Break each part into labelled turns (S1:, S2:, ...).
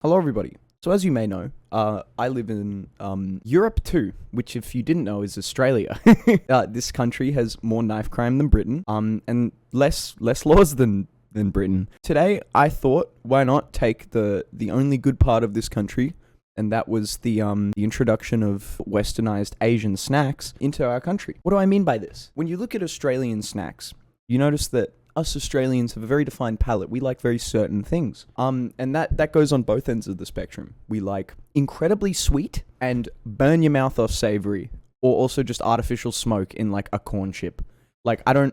S1: Hello, everybody. So, as you may know, I live in Europe too, which, if you didn't know, is Australia. This country has more knife crime than Britain, and less laws than Britain. Today, I thought, why not take the only good part of this country, and that was the introduction of westernized Asian snacks into our country. What do I mean by this? When you look at Australian snacks, you notice that us Australians have a very defined palate. We like very certain things. And that goes on both ends of the spectrum. We like incredibly sweet and burn your mouth off savory, or also just artificial smoke in like a corn chip. Like our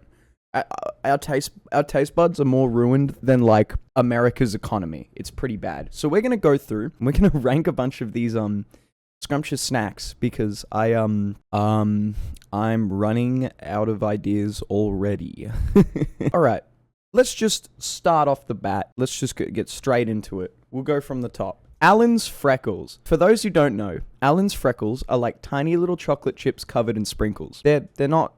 S1: taste buds are more ruined than like America's economy. It's pretty bad. So we're gonna go through and we're gonna rank a bunch of these scrumptious snacks because I'm running out of ideas already. All right, let's just start off the bat. Let's just get straight into it. We'll go from the top. Allen's Freckles. For those who don't know, Allen's Freckles are like tiny little chocolate chips covered in sprinkles. They're not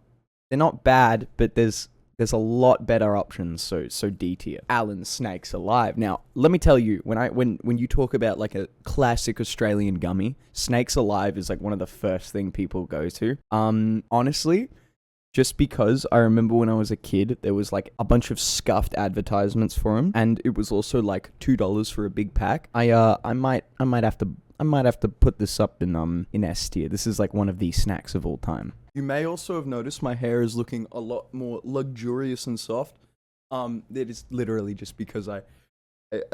S1: bad, but there's a lot better options, so D tier. Allen's Snakes Alive. Now, let me tell you, when you talk about like a classic Australian gummy, Snakes Alive is like one of the first thing people go to. Honestly, just because I remember when I was a kid, there was like a bunch of scuffed advertisements for them, and it was also like $2 for a big pack. I might have to put this up in S tier. This is like one of the snacks of all time. You may also have noticed my hair is looking a lot more luxurious and soft. That is literally just because I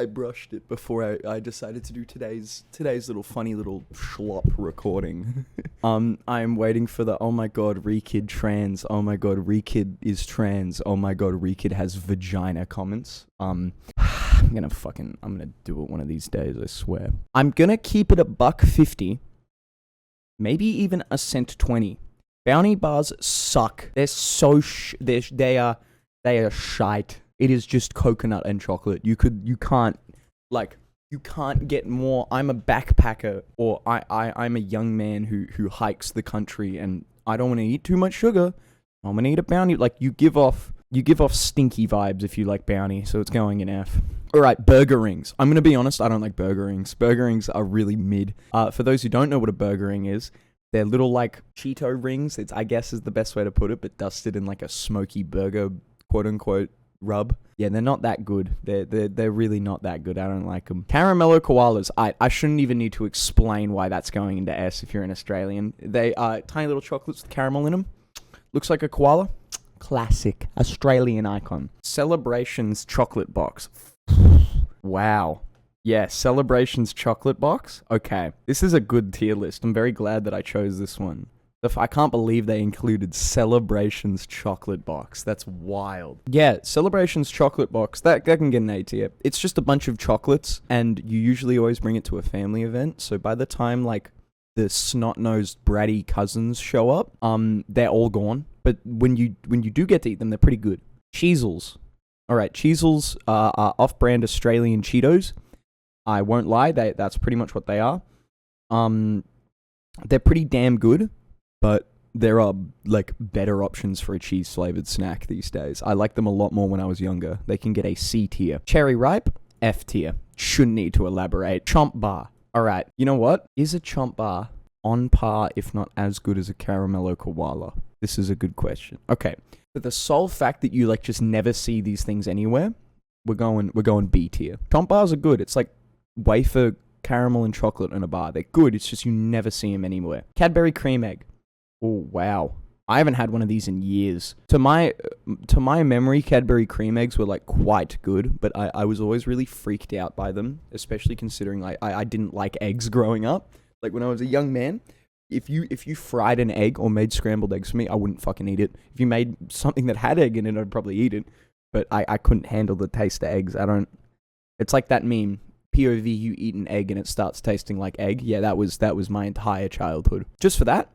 S1: brushed it before I decided to do today's little funny little schlop recording. I am waiting for the, oh my god, Rekid trans, oh my god, Rekid is trans, oh my god, Rekid has vagina comments. I'm gonna do it one of these days, I swear. I'm gonna keep it $1.50, maybe even $1.20. Bounty bars suck. They're so they are shite. It is just coconut and chocolate. You can't get more. I'm a backpacker, or I'm a young man who hikes the country, and I don't want to eat too much sugar. I'm gonna eat a Bounty. Like, you give off stinky vibes if you like Bounty, so it's going in F. Alright, burger rings. I'm gonna be honest, I don't like burger rings. Burger rings are really mid. For those who don't know what a burger ring is, they're little like Cheeto rings, I guess is the best way to put it, but dusted in like a smoky burger, quote unquote, rub. Yeah, they're not that good. They're really not that good. I don't like them. Caramello koalas. I shouldn't even need to explain why that's going into S if you're an Australian. They are tiny little chocolates with caramel in them. Looks like a koala. Classic Australian icon. Celebrations chocolate box. Wow. Yeah, Celebrations chocolate box. Okay, this is a good tier list. I'm very glad that I chose this one. I can't believe they included Celebrations chocolate box. That's wild. Yeah, Celebrations chocolate box. That can get an A tier. It's just a bunch of chocolates, and you usually always bring it to a family event. So by the time like the snot-nosed bratty cousins show up, they're all gone. But when you do get to eat them, they're pretty good. Cheezels. All right, Cheezels are off-brand Australian Cheetos. I won't lie, that's pretty much what they are. They're pretty damn good, but there are like better options for a cheese-flavored snack these days. I like them a lot more when I was younger. They can get a C tier. Cherry Ripe, F tier. Shouldn't need to elaborate. Chomp Bar. Alright, you know what? Is a Chomp Bar on par, if not as good as a Caramello Koala? This is a good question. Okay, but the sole fact that you like just never see these things anywhere, we're going B tier. Chomp Bars are good. It's like wafer, caramel, and chocolate in a bar. They're good. It's just you never see them anywhere. Cadbury Cream Egg. Oh, wow. I haven't had one of these in years. To my memory, Cadbury Cream Eggs were like quite good, but I was always really freaked out by them, especially considering like I didn't like eggs growing up. Like when I was a young man, if you fried an egg or made scrambled eggs for me, I wouldn't fucking eat it. If you made something that had egg in it, I'd probably eat it. But I couldn't handle the taste of eggs. It's like that meme. POV, you eat an egg and it starts tasting like egg. Yeah, that was my entire childhood. Just for that,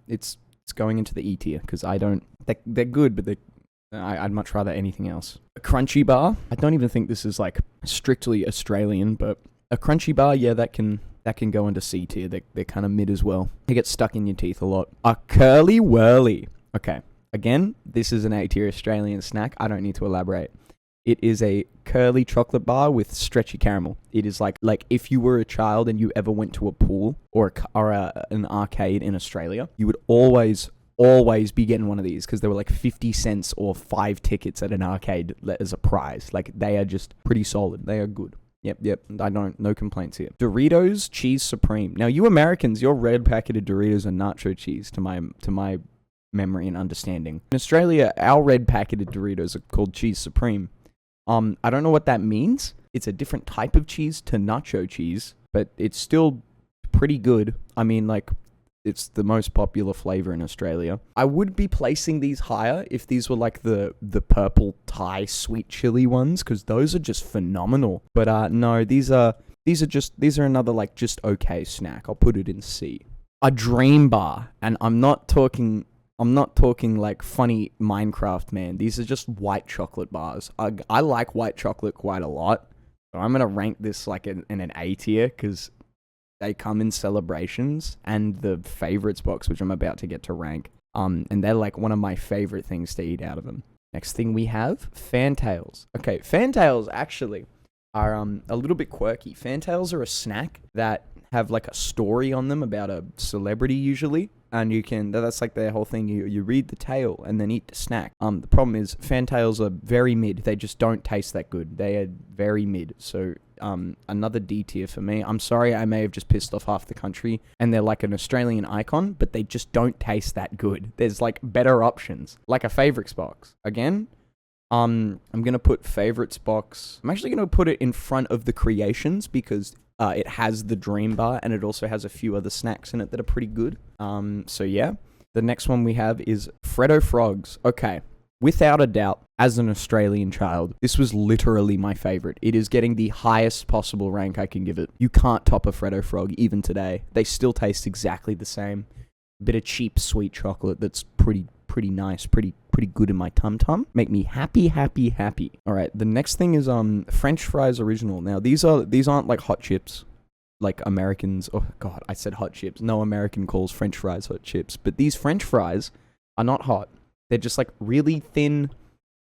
S1: it's going into the E tier because they're good, but I'd much rather anything else. A Crunchy Bar. I don't even think this is like strictly Australian, but a Crunchy Bar, yeah, that can go into C tier. They're kind of mid as well. They get stuck in your teeth a lot. A Curly Whirly. Okay, again, this is an A tier Australian snack. I don't need to elaborate. It is a curly chocolate bar with stretchy caramel. It is like if you were a child and you ever went to a pool or an arcade in Australia, you would always be getting one of these because they were like 50 cents or 5 tickets at an arcade as a prize. Like, they are just pretty solid. They are good. Yep. No complaints here. Doritos Cheese Supreme. Now, you Americans, your red packeted Doritos are nacho cheese to my memory and understanding. In Australia, our red packeted Doritos are called Cheese Supreme. I don't know what that means. It's a different type of cheese to nacho cheese, but it's still pretty good. I mean, like, it's the most popular flavor in Australia. I would be placing these higher if these were like the purple Thai sweet chili ones, because those are just phenomenal. But no, these are another like just okay snack. I'll put it in C. A dream bar, and I'm not talking like funny Minecraft, man. These are just white chocolate bars. I like white chocolate quite a lot. So I'm going to rank this like in an A tier because they come in celebrations and the favorites box, which I'm about to get to rank. And they're like one of my favorite things to eat out of them. Next thing we have, Fantails. Okay, Fantails actually are a little bit quirky. Fantails are a snack that have like a story on them about a celebrity usually. And that's like their whole thing. You read the tale and then eat the snack. The problem is Fantails are very mid. They just don't taste that good. They are very mid. So another D tier for me. I'm sorry, I may have just pissed off half the country. And they're like an Australian icon, but they just don't taste that good. There's like better options, like a favorites box. Again, I'm gonna put favorites box. I'm actually gonna put it in front of the creations because it has the dream bar and it also has a few other snacks in it that are pretty good. So yeah, the next one we have is Freddo Frogs. Okay, without a doubt, as an Australian child, this was literally my favorite. It is getting the highest possible rank I can give it. You can't top a Freddo Frog even today. They still taste exactly the same. A bit of cheap sweet chocolate that's pretty nice, pretty good in my tum-tum. Make me happy. All right, the next thing is French fries original. Now, these aren't like hot chips, like Americans. Oh God, I said hot chips. No American calls French fries hot chips. But these French fries are not hot. They're just like really thin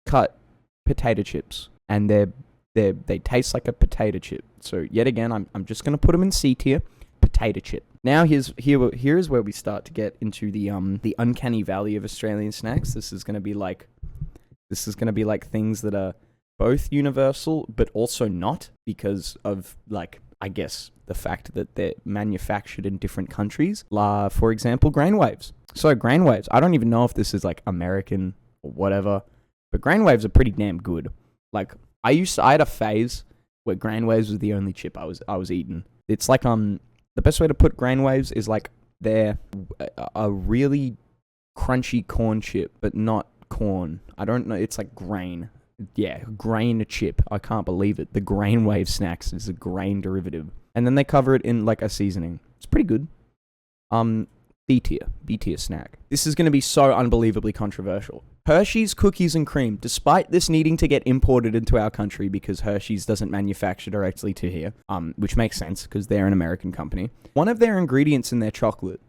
S1: cut potato chips, and they taste like a potato chip. So yet again, I'm just gonna put them in C tier. Potato chip. Now here is where we start to get into the uncanny valley of Australian snacks. This is gonna be like things that are both universal but also not, because of like, I guess, the fact that they're manufactured in different countries. For example, grain waves. So grain waves, I don't even know if this is like American or whatever, but grain waves are pretty damn good. Like I had a phase where grain waves was the only chip I was eating. It's like the best way to put grain waves is like they're a really crunchy corn chip, but not corn. I don't know. It's like grain. Yeah, grain chip. I can't believe it. The grain wave snacks is a grain derivative. And then they cover it in like a seasoning. It's pretty good. B tier snack. This is going to be so unbelievably controversial. Hershey's Cookies and Cream, despite this needing to get imported into our country because Hershey's doesn't manufacture directly to here, which makes sense because they're an American company. One of their ingredients in their chocolate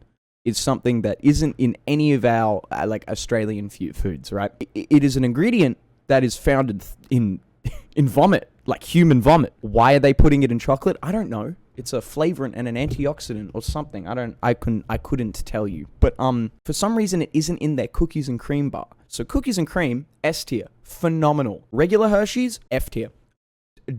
S1: is something that isn't in any of our like Australian foods, right? It is an ingredient that is found in vomit, like human vomit. Why are they putting it in chocolate? I don't know. It's a flavorant and an antioxidant or something. I couldn't tell you. But for some reason it isn't in their cookies and cream bar. So cookies and cream, S tier, phenomenal. Regular Hershey's, F tier,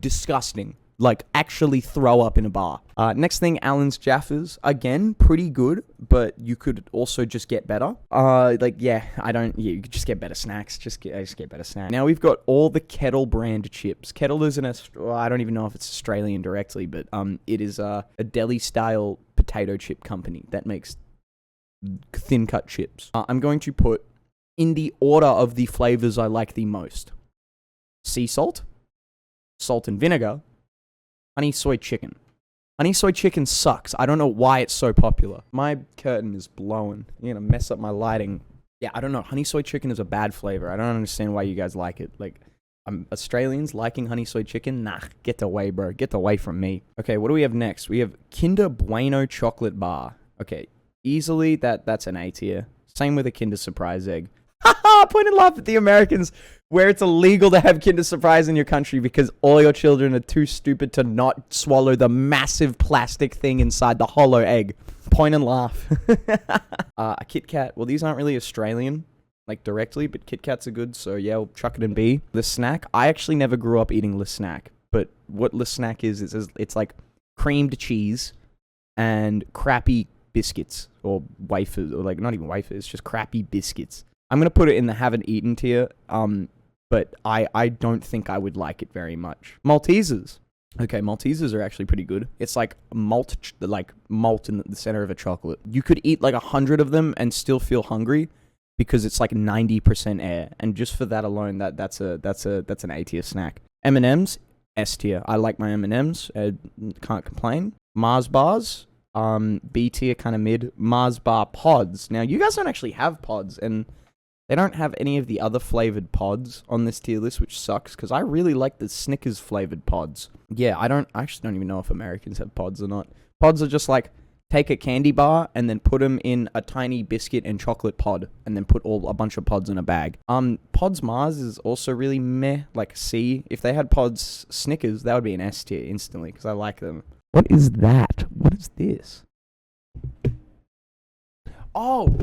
S1: disgusting. Like actually throw up in a bar. Next thing, Allen's Jaffas. Again, pretty good, but you could also just get better. You could just get better snacks. Just get better snacks. Now we've got all the Kettle brand chips. Kettle is I don't even know if it's Australian directly, but it is a deli style potato chip company that makes thin cut chips. I'm going to put in the order of the flavors I like the most: sea salt, salt and vinegar, honey soy chicken. Honey soy chicken sucks. I don't know why it's so popular. My curtain is blowing. You're gonna mess up my lighting. Yeah, I don't know. Honey soy chicken is a bad flavor. I don't understand why you guys like it. Like, Australians liking honey soy chicken? Nah, get away, bro. Get away from me. Okay, what do we have next? We have Kinder Bueno chocolate bar. Okay, easily that's an A tier. Same with a Kinder Surprise egg. Point and laugh at the Americans where it's illegal to have Kinder Surprise in your country because all your children are too stupid to not swallow the massive plastic thing inside the hollow egg. Point and laugh. A Kit Kat. Well, these aren't really Australian, like directly, but Kit Kats are good, so yeah, we'll chuck it in B. Le Snack. I actually never grew up eating Le Snack, but what Le Snack is it's like creamed cheese and crappy biscuits or wafers, or like not even wafers, just crappy biscuits. I'm gonna put it in the haven't eaten tier, but I don't think I would like it very much. Maltesers. Okay, Maltesers are actually pretty good. It's like malt in the center of a chocolate. You could eat like 100 of them and still feel hungry because it's like 90% air, and just for that alone, that's an A tier snack. M&Ms, S tier. I like my M&Ms. Can't complain. Mars bars, B tier, kind of mid. Mars bar pods. Now you guys don't actually have pods, and they don't have any of the other flavored pods on this tier list, which sucks because I really like the Snickers flavored pods. Yeah, I actually don't even know if Americans have pods or not. Pods are just like take a candy bar and then put them in a tiny biscuit and chocolate pod, and then put a bunch of pods in a bag. Pods Mars is also really meh, like C. If they had pods Snickers, that would be an S tier instantly because I like them. What is that? What is this? Oh,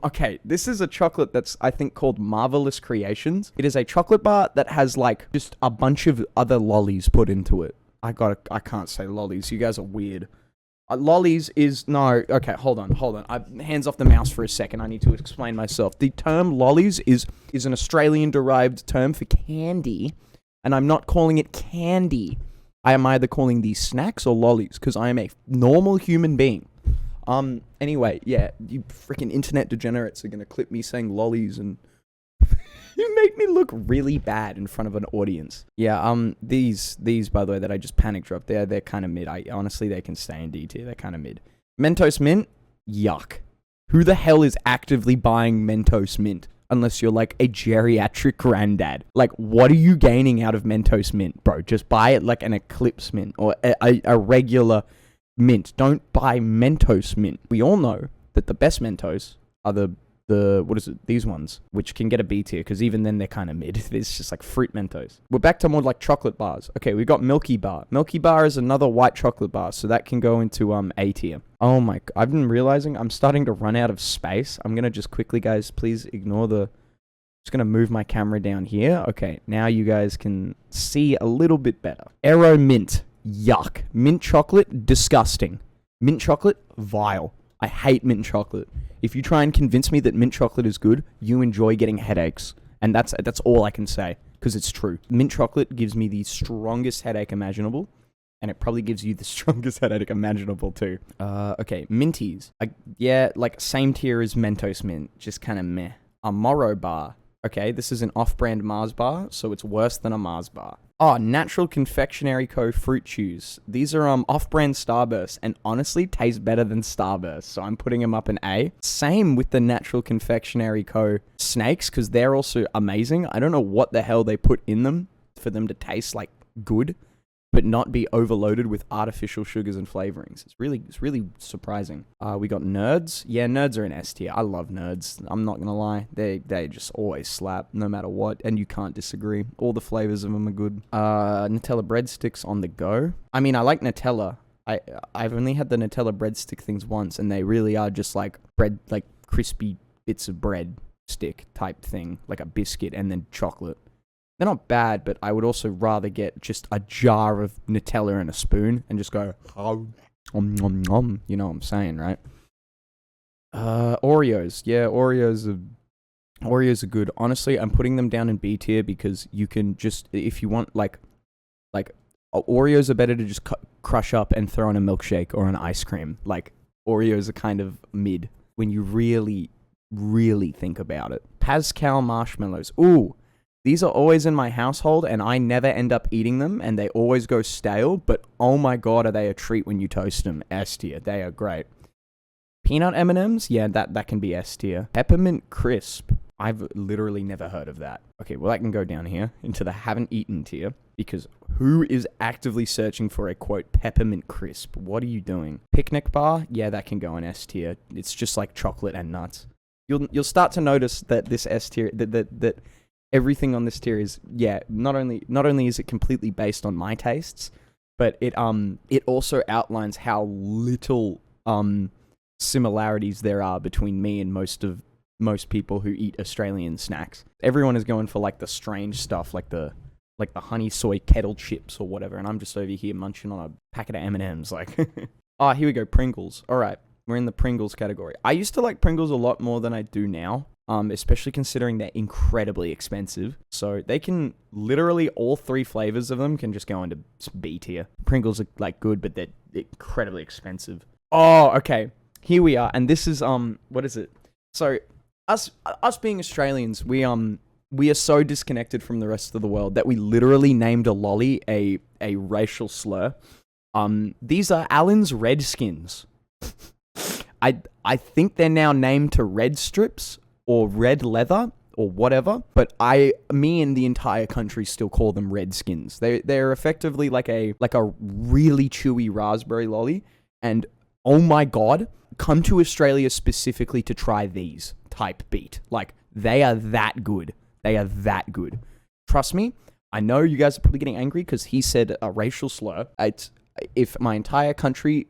S1: okay. This is a chocolate that's, I think, called Marvelous Creations. It is a chocolate bar that has, like, just a bunch of other lollies put into it. I can't say lollies. You guys are weird. Lollies is, no, okay, hold on. Hands off the mouse for a second. I need to explain myself. The term lollies is an Australian-derived term for candy, and I'm not calling it candy. I am either calling these snacks or lollies, because I am a normal human being. Anyway, yeah, you freaking internet degenerates are gonna clip me saying lollies, and you make me look really bad in front of an audience. Yeah, these, by the way, that I just panic dropped, they're kind of mid. Honestly, they can stay in D tier, they're kind of mid. Mentos Mint, yuck. Who the hell is actively buying Mentos Mint? Unless you're like a geriatric granddad. Like, what are you gaining out of Mentos Mint, bro? Just buy it like an Eclipse Mint or a regular mint. Don't buy Mentos Mint. We all know that the best Mentos are the what is it? These ones, which can get a B tier because even then they're kind of mid. It's just like fruit Mentos. We're back to more like chocolate bars. Okay, we got Milky Bar. Milky Bar is another white chocolate bar, so that can go into A tier. Oh my! I've been realizing I'm starting to run out of space. I'm gonna just quickly, guys, please ignore the. Just gonna move my camera down here. Okay, now you guys can see a little bit better. Aero Mint. Yuck. Mint chocolate, disgusting. Mint chocolate, vile. I hate mint chocolate. If you try and convince me that mint chocolate is good, you enjoy getting headaches. And that's all I can say, because it's true. Mint chocolate gives me the strongest headache imaginable, and it probably gives you the strongest headache imaginable too. Okay, Minties. Yeah, like same tier as Mentos Mint, just kind of meh. A Morrow Bar. Okay, this is an off-brand Mars bar, so it's worse than a Mars bar. Oh, Natural Confectionery Co. Fruit Chews. These are off-brand Starburst, and honestly taste better than Starburst, so I'm putting them up in A. Same with the Natural Confectionery Co. Snakes, because they're also amazing. I don't know what the hell they put in them for them to taste like good, but not be overloaded with artificial sugars and flavorings. It's really surprising. We got Nerds. Yeah, Nerds are an S tier. I love Nerds. I'm not gonna lie. They just always slap, no matter what, and you can't disagree. All the flavors of them are good. Nutella breadsticks on the go. I mean, I like Nutella. I've only had the Nutella breadstick things once, and they really are just like bread, like crispy bits of bread stick type thing, like a biscuit and then chocolate. They're not bad, but I would also rather get just a jar of Nutella and a spoon and just go, nom, nom, nom. You know what I'm saying, right? Oreos. Yeah, Oreos are good. Honestly, I'm putting them down in B tier because you can just, if you want, like Oreos are better to just crush up and throw in a milkshake or an ice cream. Like, Oreos are kind of mid when you really, really think about it. Pascal marshmallows. Ooh. These are always in my household, and I never end up eating them, and they always go stale, but oh my god, are they a treat when you toast them. S tier. They are great. Peanut M&Ms? Yeah, that can be S tier. Peppermint Crisp. I've literally never heard of that. Okay, well, that can go down here into the haven't eaten tier, because who is actively searching for a, quote, Peppermint Crisp? What are you doing? Picnic Bar? Yeah, that can go in S tier. It's just like chocolate and nuts. you'll start to notice that this S tier, that everything on this tier is, yeah, not only is it completely based on my tastes, but it also outlines how little similarities there are between me and most people who eat Australian snacks. Everyone is going for like the strange stuff, like the honey soy kettle chips or whatever, and I'm just over here munching on a packet of M&Ms. Like, here we go, Pringles. All right, we're in the Pringles category. I used to like Pringles a lot more than I do now. Especially considering they're incredibly expensive. So they can literally, all 3 flavors of them can just go into B tier. Pringles are like good, but they're incredibly expensive. Oh, okay. Here we are. And this is, what is it? So us being Australians, we are so disconnected from the rest of the world that we literally named a lolly a racial slur. These are Alan's Redskins. I think they're now named to red strips or red leather, or whatever, but me and the entire country still call them Redskins. They're effectively like a really chewy raspberry lolly, and oh my god, come to Australia specifically to try these type beat. Like, they are that good. They are that good. Trust me, I know you guys are probably getting angry because he said a racial slur. If my entire country,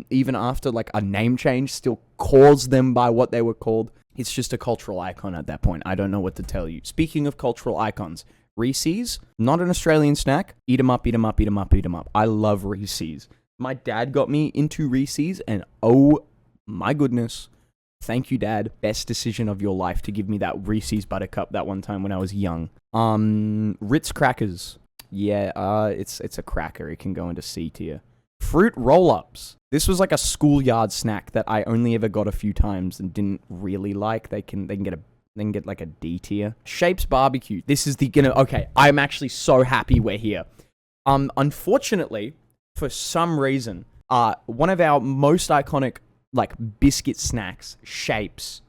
S1: even after like a name change, still calls them by what they were called, it's just a cultural icon at that point. I don't know what to tell you. Speaking of cultural icons, Reese's, not an Australian snack. Eat 'em up, eat 'em up, eat 'em up, eat 'em up. I love Reese's. My dad got me into Reese's, and oh my goodness, thank you, Dad. Best decision of your life to give me that Reese's Buttercup that one time when I was young. Ritz crackers. Yeah, it's a cracker. It can go into C tier. Fruit roll-ups. This was like a schoolyard snack that I only ever got a few times and didn't really like. They can get like a D tier. Shapes barbecue. This is okay, I'm actually so happy we're here. Unfortunately, for some reason, one of our most iconic like biscuit snacks, Shapes,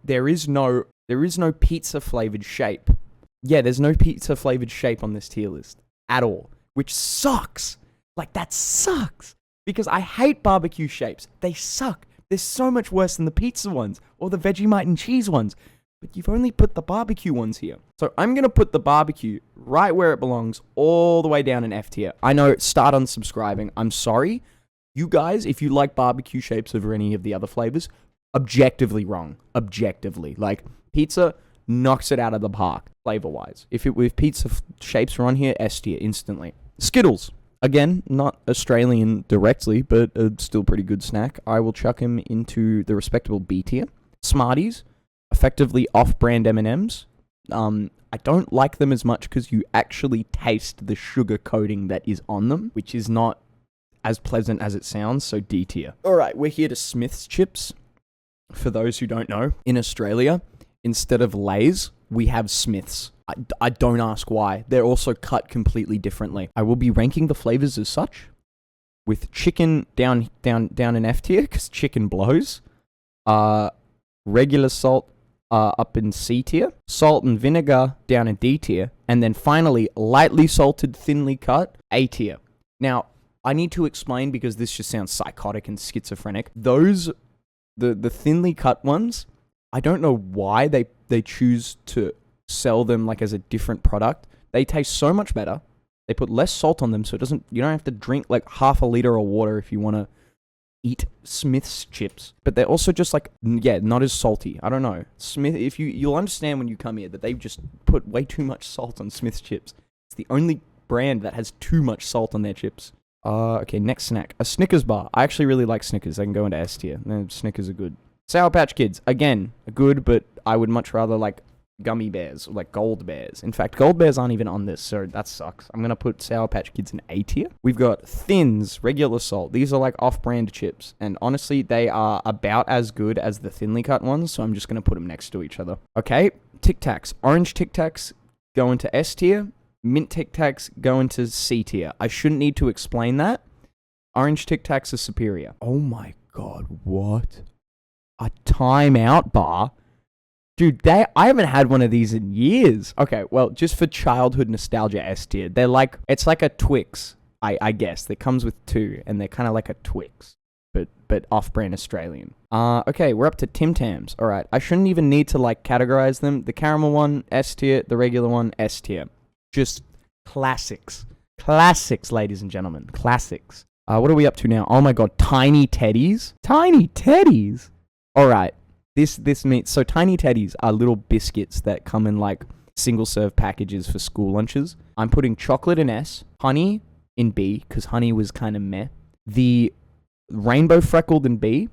S1: there is no pizza flavored shape. Yeah, there's no pizza flavored shape on this tier list at all, which sucks. Like, that sucks. Because I hate barbecue shapes. They suck. They're so much worse than the pizza ones or the Vegemite and cheese ones. But you've only put the barbecue ones here. So I'm going to put the barbecue right where it belongs, all the way down in F tier. I know, start unsubscribing. I'm sorry. You guys, if you like barbecue shapes over any of the other flavors, objectively wrong. Objectively. Like, pizza knocks it out of the park, flavor-wise. If pizza shapes were on here, S tier instantly. Skittles. Again, not Australian directly, but a still pretty good snack. I will chuck him into the respectable B tier. Smarties, effectively off-brand M&Ms. I don't like them as much because you actually taste the sugar coating that is on them, which is not as pleasant as it sounds, so D tier. Alright, we're here to Smith's chips. For those who don't know, in Australia, instead of Lay's, we have Smith's. I don't ask why. They're also cut completely differently. I will be ranking the flavors as such, with chicken down in F tier, because chicken blows. Regular salt up in C tier. Salt and vinegar down in D tier. And then finally, lightly salted, thinly cut, A tier. Now, I need to explain because this just sounds psychotic and schizophrenic. Those, the thinly cut ones, I don't know why they choose to sell them like as a different product. They taste so much better. They put less salt on them, so you don't have to drink like half a liter of water if you want to eat Smith's chips. But they're also just like, yeah, not as salty. I don't know. Smith, you'll understand when you come here that they've just put way too much salt on Smith's chips. It's the only brand that has too much salt on their chips. Okay, next snack. A Snickers bar. I actually really like Snickers. They can go into S tier. Snickers are good. Sour Patch Kids. Again, good, but I would much rather like gummy bears, or like gold bears. In fact, gold bears aren't even on this, so that sucks. I'm gonna put Sour Patch Kids in A tier. We've got Thins, regular salt. These are like off-brand chips, and honestly, they are about as good as the thinly cut ones, so I'm just gonna put them next to each other. Okay, Tic Tacs. Orange Tic Tacs go into S tier. Mint Tic Tacs go into C tier. I shouldn't need to explain that. Orange Tic Tacs are superior. Oh my god, what? A timeout bar? Dude, I haven't had one of these in years. Okay, well, just for childhood nostalgia S tier, it's like a Twix, I guess. That comes with two, and they're kind of like a Twix. but off-brand Australian. Okay, we're up to Tim Tams. All right, I shouldn't even need to like categorize them. The caramel one, S tier. The regular one, S tier. Just classics. Classics, ladies and gentlemen. Classics. What are we up to now? Oh my god, Tiny Teddies? Tiny Teddies? Alright, this means... So Tiny Teddies are little biscuits that come in like single-serve packages for school lunches. I'm putting chocolate in S, honey in B, because honey was kind of meh. The rainbow freckled in B,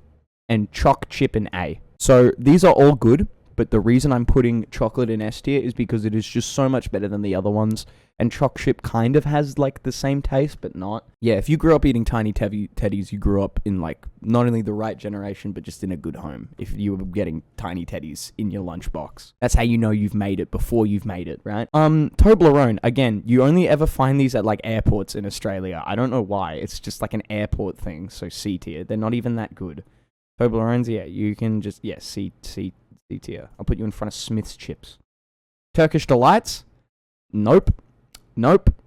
S1: and choc chip in A. So these are all good, but the reason I'm putting chocolate in S tier is because it is just so much better than the other ones. And choc chip kind of has like the same taste, but not. Yeah, if you grew up eating Tiny Teddies, you grew up in like not only the right generation, but just in a good home. If you were getting Tiny Teddies in your lunchbox, that's how you know you've made it before you've made it, right? Toblerone, again, you only ever find these at like airports in Australia. I don't know why. It's just like an airport thing. So C tier. They're not even that good. Toblerones, yeah, you can just C tier. I'll put you in front of Smith's chips. Turkish Delights, nope.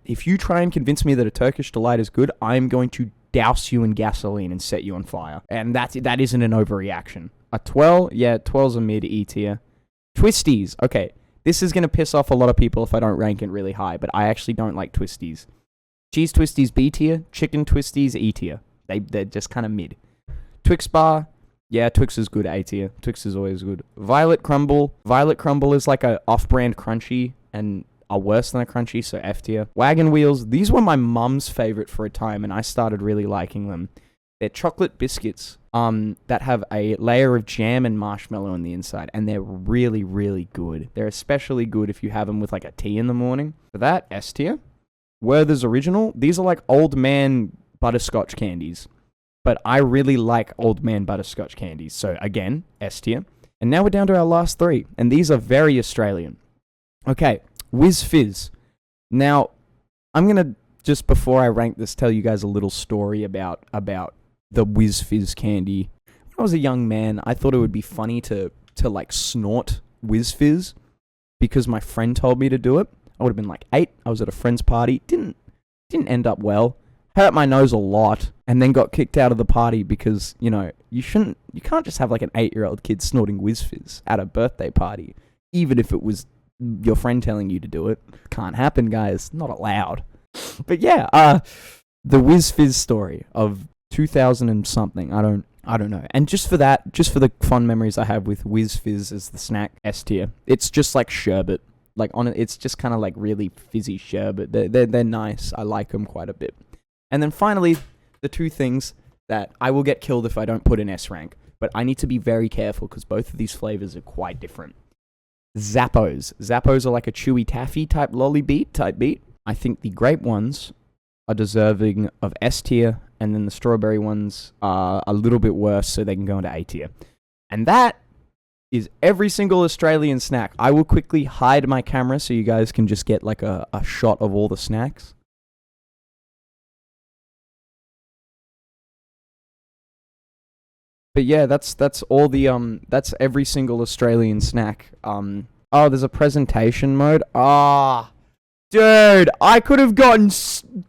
S1: If you try and convince me that a Turkish Delight is good, I'm going to douse you in gasoline and set you on fire. And that isn't an overreaction. A Twirl, yeah, Twirl's a mid E tier. Twisties, okay. This is going to piss off a lot of people if I don't rank it really high, but I actually don't like Twisties. Cheese Twisties B tier, Chicken Twisties E tier. They're just kind of mid. Twix Bar, yeah, Twix is good, A tier. Twix is always good. Violet Crumble is like a off-brand crunchy and are worse than a crunchy, so F tier. Wagon Wheels, these were my mum's favorite for a time, and I started really liking them. They're chocolate biscuits that have a layer of jam and marshmallow on the inside, and they're really, really good. They're especially good if you have them with like a tea in the morning. For that, S tier. Werther's Original, these are like old man butterscotch candies, but I really like old man butterscotch candies, so again, S tier. And now we're down to our last three, and these are very Australian. Okay. Whiz Fizz. Now, I'm going to, just before I rank this, tell you guys a little story about the Whiz Fizz candy. When I was a young man, I thought it would be funny to like snort Whiz Fizz because my friend told me to do it. I would have been like 8. I was at a friend's party. Didn't end up well. Hurt my nose a lot and then got kicked out of the party because, you know, you can't just have like an 8-year-old kid snorting Whiz Fizz at a birthday party, even if it was your friend telling you to do it. Can't happen, guys. Not allowed. But yeah, the Whiz Fizz story of 2000 and something. I don't know. And just for the fun memories I have with Whiz Fizz as the snack, S tier. It's just like sherbet. Like on it, it's just kind of like really fizzy sherbet. They're nice. I like them quite a bit. And then finally, the two things that I will get killed if I don't put in S rank, but I need to be very careful because both of these flavors are quite different. Zappos. Zappos are like a chewy taffy type lolly beat. I think the grape ones are deserving of S tier, and then the strawberry ones are a little bit worse, so they can go into A tier. And that is every single Australian snack. I will quickly hide my camera so you guys can just get like a shot of all the snacks. But yeah, that's all the that's every single Australian snack. Oh, there's a presentation mode. Dude, I could have gotten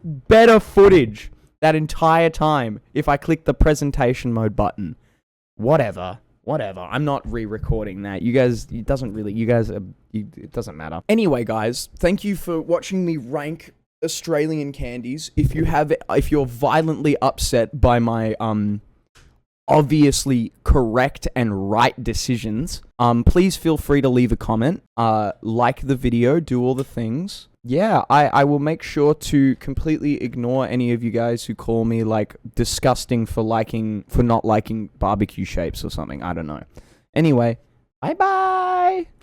S1: better footage that entire time if I clicked the presentation mode button. Whatever. I'm not re-recording that. You guys, it doesn't matter. Anyway, guys, thank you for watching me rank Australian candies. If you're violently upset by my obviously correct and right decisions, please feel free to leave a comment, like the video, do all the things. Yeah, I will make sure to completely ignore any of you guys who call me like disgusting for not liking barbecue shapes or something. I don't know. Anyway, bye bye.